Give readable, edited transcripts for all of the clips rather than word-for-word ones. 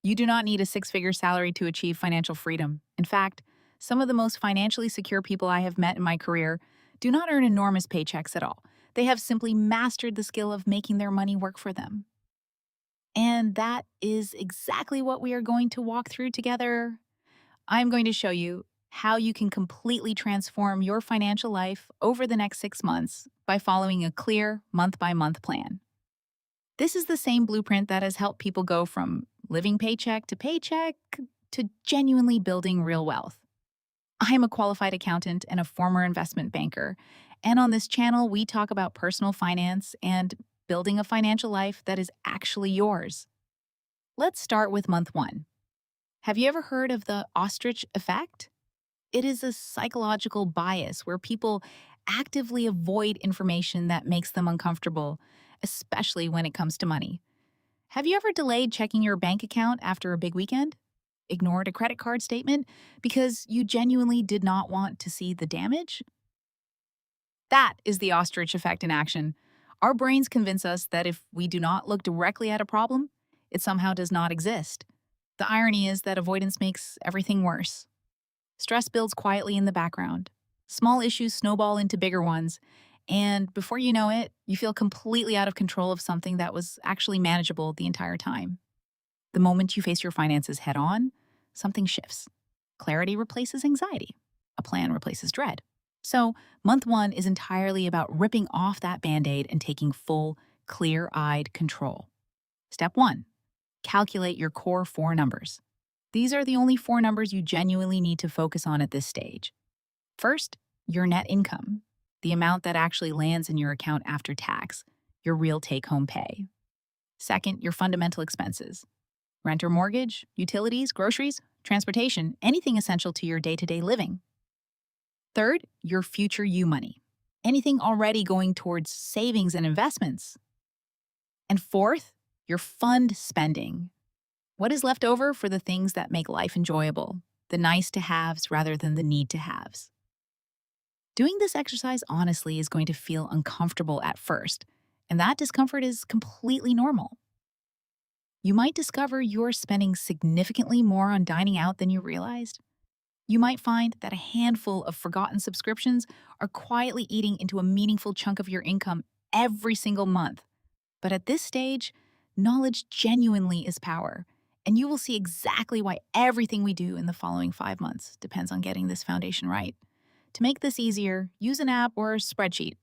You do not need a six-figure salary to achieve financial freedom. In fact, some of the most financially secure people I have met in my career do not earn enormous paychecks at all. They have simply mastered the skill of making their money work for them. And that is exactly what we are going to walk through together. I'm going to show you how you can completely transform your financial life over the next 6 months by following a clear month by month plan. This is the same blueprint that has helped people go from living paycheck to genuinely building real wealth. I am a qualified accountant and a former investment banker. And on this channel, we talk about personal finance and building a financial life that is actually yours. Let's start with month one. Have you ever heard of the ostrich effect? It is a psychological bias where people actively avoid information that makes them uncomfortable, especially when it comes to money. Have you ever delayed checking your bank account after a big weekend? Ignored a credit card statement because you genuinely did not want to see the damage? That is the ostrich effect in action. Our brains convince us that if we do not look directly at a problem, it somehow does not exist. The irony is that avoidance makes everything worse. Stress builds quietly in the background. Small issues snowball into bigger ones, and before you know it, you feel completely out of control of something that was actually manageable the entire time. The moment you face your finances head on, something shifts. Clarity replaces anxiety. A plan replaces dread. So, month one is entirely about ripping off that band aid and taking full, clear eyed control. Step one, calculate your core four numbers. These are the only four numbers you genuinely need to focus on at this stage. First, your net income, the amount that actually lands in your account after tax, your real take home pay. Second, your fundamental expenses, rent or mortgage, utilities, groceries, transportation, anything essential to your day to day living. Third, your future you money, anything already going towards savings and investments. And fourth, your fund spending. What is left over for the things that make life enjoyable, the nice to haves rather than the need to haves. Doing this exercise honestly is going to feel uncomfortable at first, and that discomfort is completely normal. You might discover you're spending significantly more on dining out than you realized. You might find that a handful of forgotten subscriptions are quietly eating into a meaningful chunk of your income every single month. But at this stage, knowledge genuinely is power, and you will see exactly why everything we do in the following 5 months depends on getting this foundation right. To make this easier, use an app or a spreadsheet,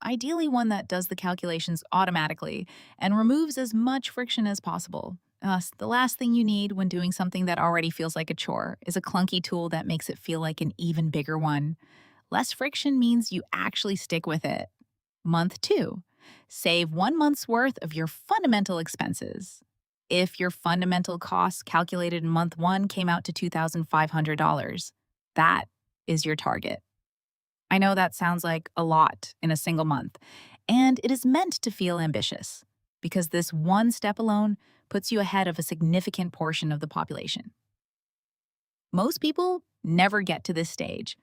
ideally one that does the calculations automatically and removes as much friction as possible. The last thing you need when doing something that already feels like a chore is a clunky tool that makes it feel like an even bigger one. Less friction means you actually stick with it. Month two, save 1 month's worth of your fundamental expenses. If your fundamental costs calculated in month one came out to $2,500, that is your target. I know that sounds like a lot in a single month, and it is meant to feel ambitious because this one step alone puts you ahead of a significant portion of the population. Most people never get to this stage,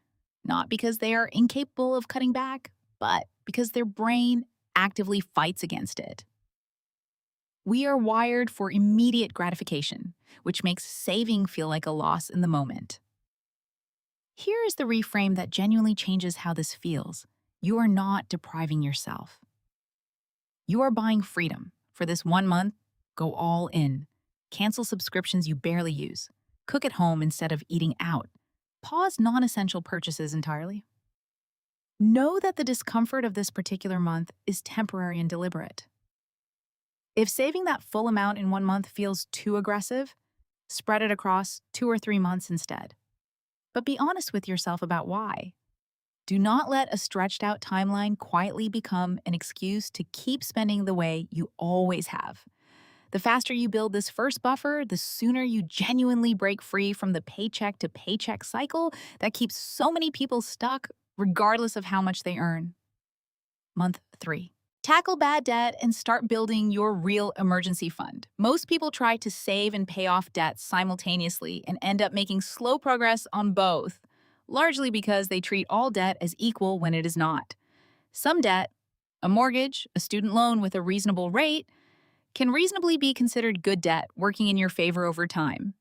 not because they are incapable of cutting back, but because their brain actively fights against it. We are wired for immediate gratification, which makes saving feel like a loss in the moment. Here is the reframe that genuinely changes how this feels. You are not depriving yourself. You are buying freedom. For this 1 month, go all in. Cancel subscriptions you barely use. Cook at home instead of eating out. Pause non-essential purchases entirely. Know that the discomfort of this particular month is temporary and deliberate. If saving that full amount in 1 month feels too aggressive, spread it across 2 or 3 months instead. But be honest with yourself about why. Do not let a stretched out timeline quietly become an excuse to keep spending the way you always have. The faster you build this first buffer, the sooner you genuinely break free from the paycheck to paycheck cycle that keeps so many people stuck, regardless of how much they earn. Month three. Tackle bad debt and start building your real emergency fund. Most people try to save and pay off debts simultaneously and end up making slow progress on both, largely because they treat all debt as equal when it is not. Some debt, a mortgage, a student loan with a reasonable rate, can reasonably be considered good debt working in your favor over time.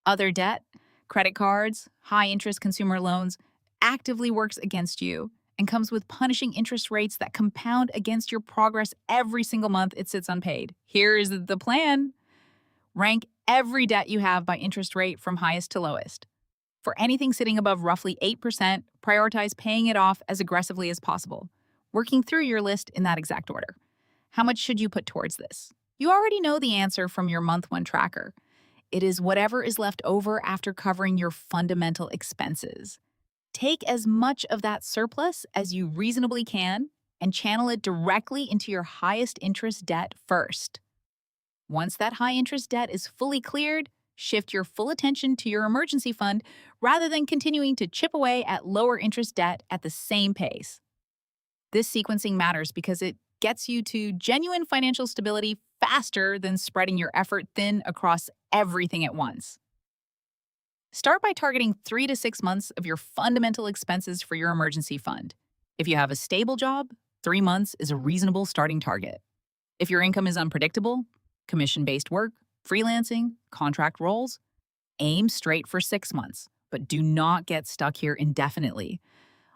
Other debt, credit cards, high interest consumer loans, actively works against you and comes with punishing interest rates that compound against your progress every single month it sits unpaid. Here is the plan. Rank every debt you have by interest rate from highest to lowest. For anything sitting above roughly 8%, prioritize paying it off as aggressively as possible, working through your list in that exact order. How much should you put towards this? You already know the answer from your month one tracker. It is whatever is left over after covering your fundamental expenses. Take as much of that surplus as you reasonably can and channel it directly into your highest interest debt first. Once that high interest debt is fully cleared, shift your full attention to your emergency fund rather than continuing to chip away at lower interest debt at the same pace. This sequencing matters because it gets you to genuine financial stability faster than spreading your effort thin across everything at once. Start by targeting 3 to 6 months of your fundamental expenses for your emergency fund. If you have a stable job, 3 months is a reasonable starting target. If your income is unpredictable, commission-based work, freelancing, contract roles, aim straight for 6 months, but do not get stuck here indefinitely.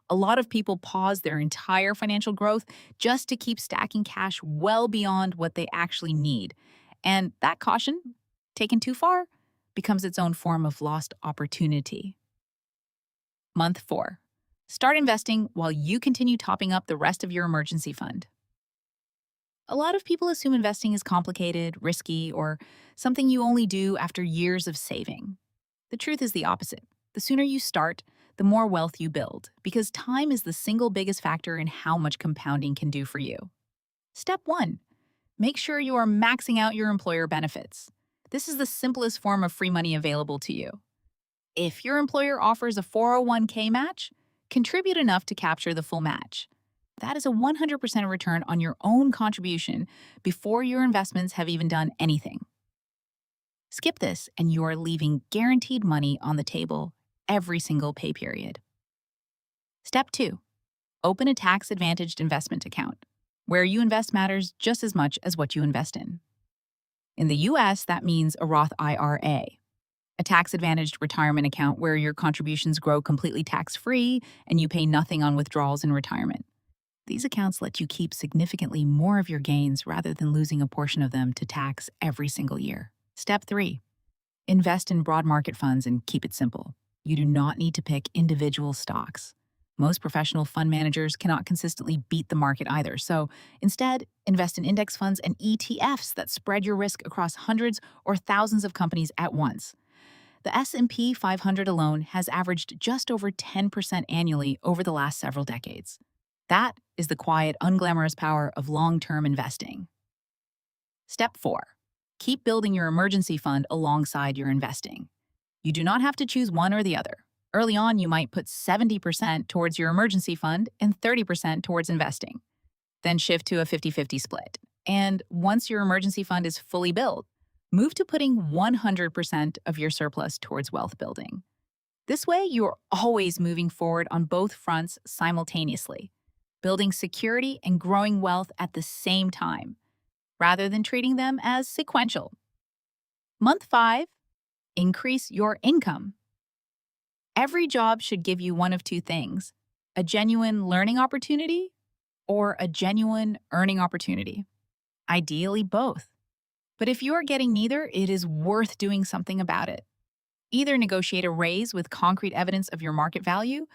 A lot of people pause their entire financial growth just to keep stacking cash well beyond what they actually need. And that caution, taken too far, becomes its own form of lost opportunity. Month 4. Start investing while you continue topping up the rest of your emergency fund. A lot of people assume investing is complicated, risky, or something you only do after years of saving. The truth is the opposite. The sooner you start, the more wealth you build, because time is the single biggest factor in how much compounding can do for you. Step 1. Make sure you are maxing out your employer benefits. This is the simplest form of free money available to you. If your employer offers a 401k match, contribute enough to capture the full match. That is a 100% return on your own contribution before your investments have even done anything. Skip this and you are leaving guaranteed money on the table every single pay period. Step 2. Open a tax-advantaged investment account. Where you invest matters just as much as what you invest in. In the US, that means a Roth IRA, a tax-advantaged retirement account where your contributions grow completely tax-free and you pay nothing on withdrawals in retirement. These accounts let you keep significantly more of your gains rather than losing a portion of them to tax every single year. Step 3. Invest in broad market funds and keep it simple. You do not need to pick individual stocks. Most professional fund managers cannot consistently beat the market either, so instead, invest in index funds and ETFs that spread your risk across hundreds or thousands of companies at once. The S&P 500 alone has averaged just over 10% annually over the last several decades. That is the quiet, unglamorous power of long-term investing. Step 4. Keep building your emergency fund alongside your investing. You do not have to choose one or the other. Early on, you might put 70% towards your emergency fund and 30% towards investing. Then shift to a 50-50 split. And once your emergency fund is fully built, move to putting 100% of your surplus towards wealth building. This way, you're always moving forward on both fronts simultaneously, building security and growing wealth at the same time, rather than treating them as sequential. Month 5. Increase your income. Every job should give you one of two things: a genuine learning opportunity or a genuine earning opportunity. Ideally, both. But if you are getting neither, it is worth doing something about it. Either negotiate a raise with concrete evidence of your market value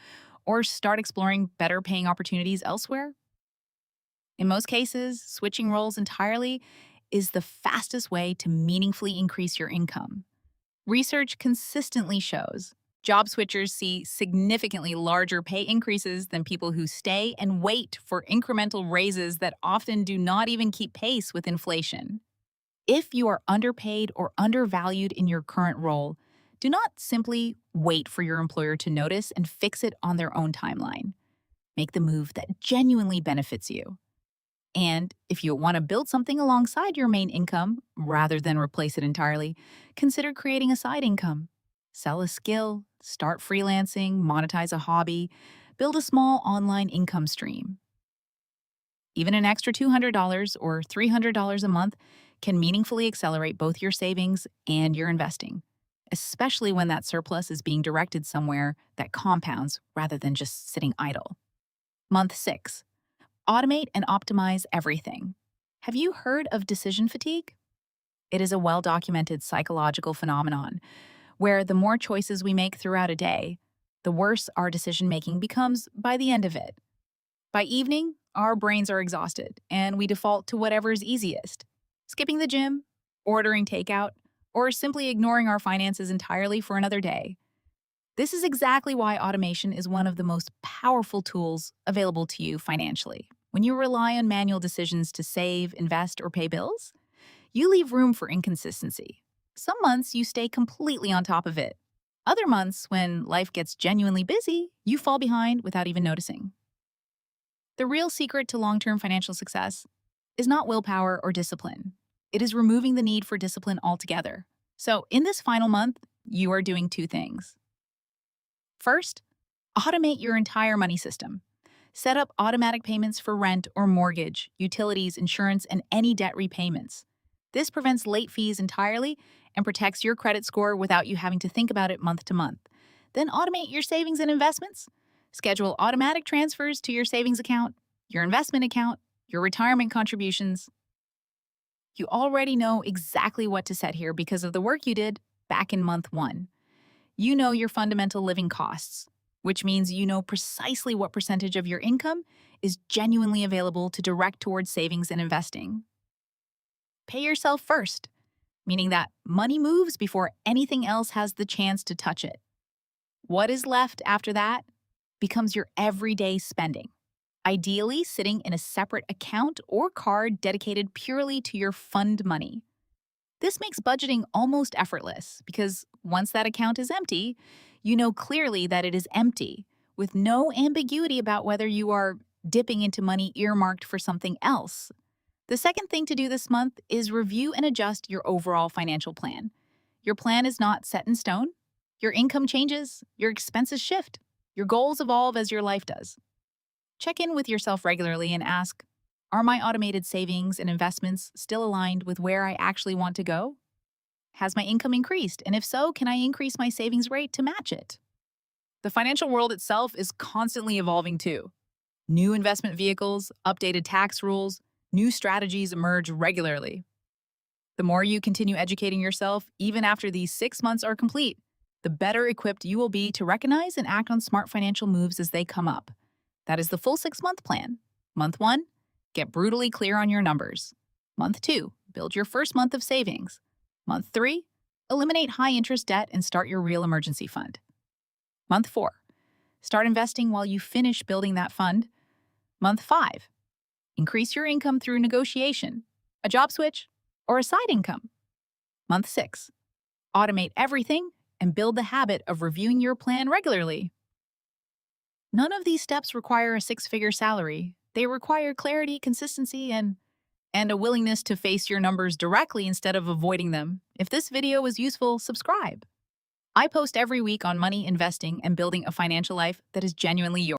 or start exploring better paying opportunities elsewhere. In most cases, switching roles entirely is the fastest way to meaningfully increase your income. Research consistently shows job switchers see significantly larger pay increases than people who stay and wait for incremental raises that often do not even keep pace with inflation. If you are underpaid or undervalued in your current role, do not simply wait for your employer to notice and fix it on their own timeline. Make the move that genuinely benefits you. And if you want to build something alongside your main income, rather than replace it entirely, consider creating a side income. Sell a skill, start freelancing, monetize a hobby, build a small online income stream. Even an extra $200 or $300 a month can meaningfully accelerate both your savings and your investing, especially when that surplus is being directed somewhere that compounds rather than just sitting idle. Month 6. Automate and optimize everything. Have you heard of decision fatigue? It is a well-documented psychological phenomenon where the more choices we make throughout a day, the worse our decision-making becomes by the end of it. By evening, our brains are exhausted and we default to whatever's easiest, skipping the gym, ordering takeout, or simply ignoring our finances entirely for another day. This is exactly why automation is one of the most powerful tools available to you financially. When you rely on manual decisions to save, invest, or pay bills, you leave room for inconsistency. Some months you stay completely on top of it. Other months, when life gets genuinely busy, you fall behind without even noticing. The real secret to long-term financial success is not willpower or discipline. It is removing the need for discipline altogether. So, in this final month, you are doing 2 things. First, automate your entire money system. Set up automatic payments for rent or mortgage, utilities, insurance, and any debt repayments. This prevents late fees entirely and protects your credit score without you having to think about it month to month. Then automate your savings and investments. Schedule automatic transfers to your savings account, your investment account, your retirement contributions. You already know exactly what to set here because of the work you did back in month 1. You know your fundamental living costs, which means you know precisely what percentage of your income is genuinely available to direct towards savings and investing. Pay yourself first, meaning that money moves before anything else has the chance to touch it. What is left after that becomes your everyday spending, ideally sitting in a separate account or card dedicated purely to your fund money. This makes budgeting almost effortless because once that account is empty, you know clearly that it is empty, with no ambiguity about whether you are dipping into money earmarked for something else. The second thing to do this month is review and adjust your overall financial plan. Your plan is not set in stone. Your income changes, your expenses shift, your goals evolve as your life does. Check in with yourself regularly and ask, are my automated savings and investments still aligned with where I actually want to go? Has my income increased? And if so, can I increase my savings rate to match it? The financial world itself is constantly evolving too. New investment vehicles, updated tax rules, new strategies emerge regularly. The more you continue educating yourself, even after these 6 months are complete, the better equipped you will be to recognize and act on smart financial moves as they come up. That is the full 6-month plan. Month 1, get brutally clear on your numbers. Month 2, build your first month of savings. Month 3, eliminate high-interest debt and start your real emergency fund. Month 4, start investing while you finish building that fund. Month 5, increase your income through negotiation, a job switch, or a side income. Month 6, automate everything and build the habit of reviewing your plan regularly. None of these steps require a 6-figure salary. They require clarity, consistency, and a willingness to face your numbers directly instead of avoiding them. If this video was useful, subscribe. I post every week on money, investing, and building a financial life that is genuinely yours.